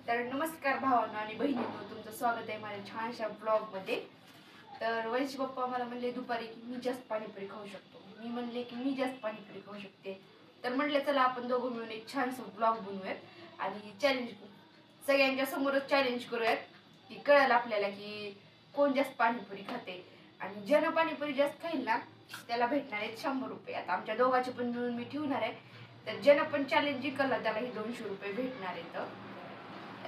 तर नमस्कार भावांनो आणि बहिणींनो, तुमचं स्वागत आहे माझ्या छानशा ब्लॉगमध्ये. तर वैश पप्पा मला म्हणले दुपारी की मी जास्त पाणीपुरी खाऊ शकतो. मी म्हणले की मी जास्त पाणीपुरी खाऊ शकते. तर म्हटलं चला आपण दोघं मिळून एक छानसं ब्लॉग बनवूयात आणि चॅलेंज सगळ्यांच्या समोरच चॅलेंज करूयात की कळेल आपल्याला की कोण जास्त पाणीपुरी खाते. आणि ज्यानं पाणीपुरी जास्त खाईल ना त्याला भेटणार आहेत 100 रुपये. आता आमच्या दोघांचे पण मिळून मी ठेवणार आहे. तर ज्यानं पण चॅलेंज जिंकला त्याला हे 200 रुपये भेटणार आहेत.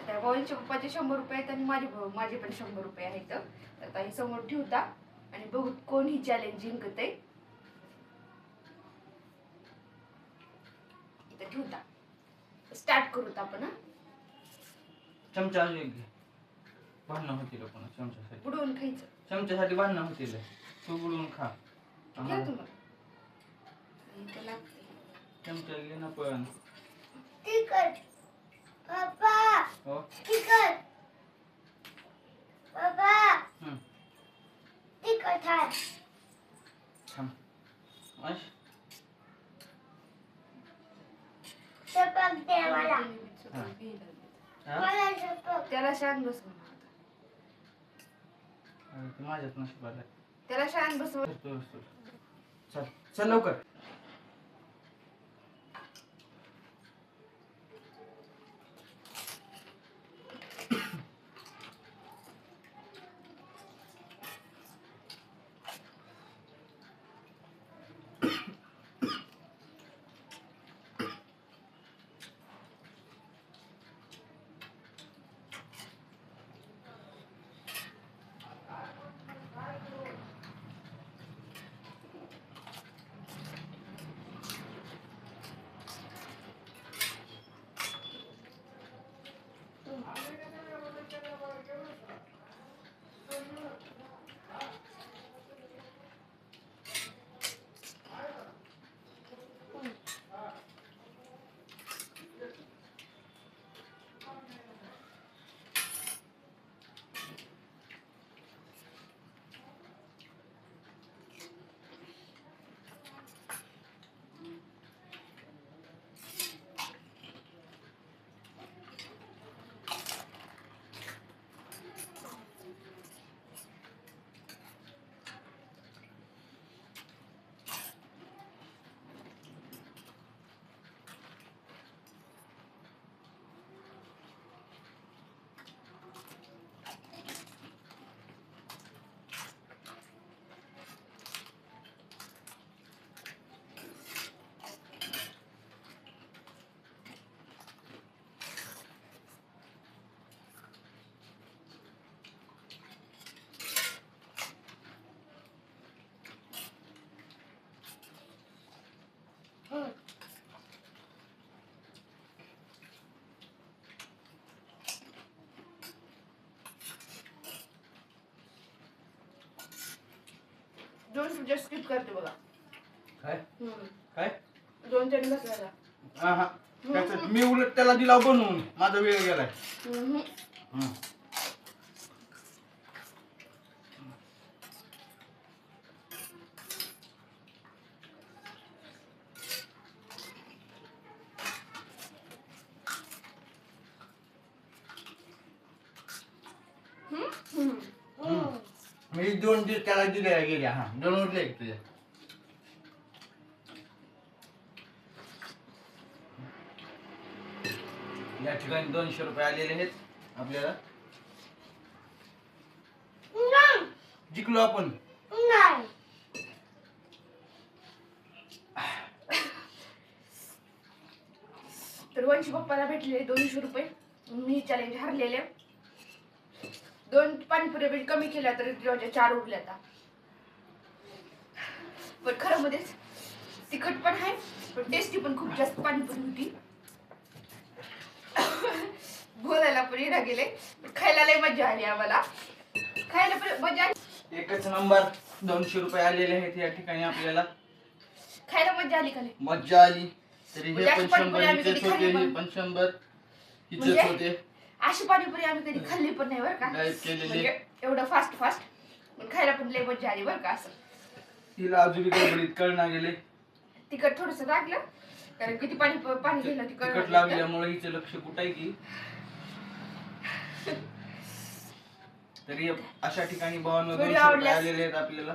आता भावांच्या पप्पाचे 100 रुपये आहेत आणि माझे पण 100 रुपये आहेत. आता हे समोर ठेवता आणि बघू कोण ही चॅलेंज जिंकत आहे. इथं ठेवता स्टार्ट करूत आपण. चमचा भांडणं होतील पण चमच्यासाठी बुडवून खायचं. चमच्यासाठी भांडणं होतील. तू बुडवून खा. घ्या तुम्हाला इथं लागते. चमचा घे ना पण. तिखट पापा हो तिखट पापा तिखट आहे. थांब. मश स्वयंपाक दे मला. मला स्वयंपाक. त्याला शांत बसव. ते माझ्यात नशिबात आहे. त्याला शांत बसव. चल चल लवकर. दोन तुझ्या स्किप करते बघा. काय काय 2-3 बसला. हा त्याचं मी उलट त्याला दिला बनवून. माझा वेळ गेलाय. मी 2 दिवस त्याला दिल्या गेल्या. हा 2 उरले तुझ्या. या ठिकाणी 200 रुपये आलेले आहेत आपल्याला. जिंकलो आपण. नाही तर वंशी पप्पाला भेटलेले 200 रुपये. मी चॅलेंज हरलेले. 2 पाणीपुरी कमी केल्या तरी तुझ्या 4 उरल्या. आता पण खरं मध्ये तिखट पण आहे पण टेस्टी पण खूप जास्त पाणीपुरी होती. बोलायला पण येणं गेले खायला लय मजा आली आम्हाला. खायला पण मजा आली. एकच नंबर 200 रुपये आलेले आहेत या ठिकाणी आपल्याला. खायला मजा आली का नाही? मज्जा आली. तरी हे म्हणजे पण अशी पाणीपुरी 100 आम्ही कधी इथेच होते. खाल्ली हे पण- पण 100 इथेच म्हणजे होते. अशी पाणीपुरी आम्ही कधी खाल्ली पण नाही बरं का. डाएट केलेली. म्हणजे एवढं फास्ट पण खायला पण लय मजा आली बरं का. असं तिला अजून गडबडीत कळना गेले. तिखट थोडंसं लागलं कारण किती पाणी पाणी गेलं तिखट तिखट लागल्यामुळे हिचं लक्ष कुठं आहे की तरी अशा ठिकाणी 52 व्हिडिओ 200 रुपये आवडल्यास- आलेले आहेत आपल्याला.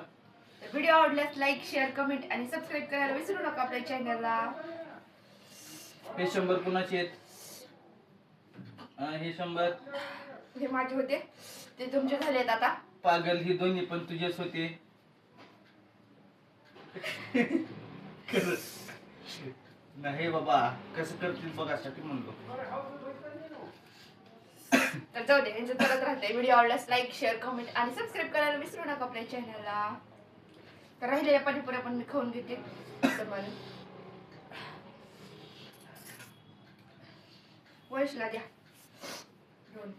व्हिडिओ आवडल्यास लाईक शेअर कमेंट आणि सबस्क्राईब करायला विसरू नका आपल्या चॅनलला. हे 100 कुणाचे आहेत? हे 100 हे माझे होते ते तुमचे झालेत आता. पागल, ही दोन्ही पण तुझेच होते. खरंच. नाही बाबा, कसं करतील बघासाठी म्हणलो. तर जाऊ दे, यांचं करत राहते. व्हिडिओ आवडल्यास लाईक शेअर कमेंट आणि सबस्क्राईब करायला विसरू नका आपल्या चॅनलला. तर राहिलेल्या पाणीपुऱ्या पण मी खाऊन घेते. तर बरं, वैशला द्या 2.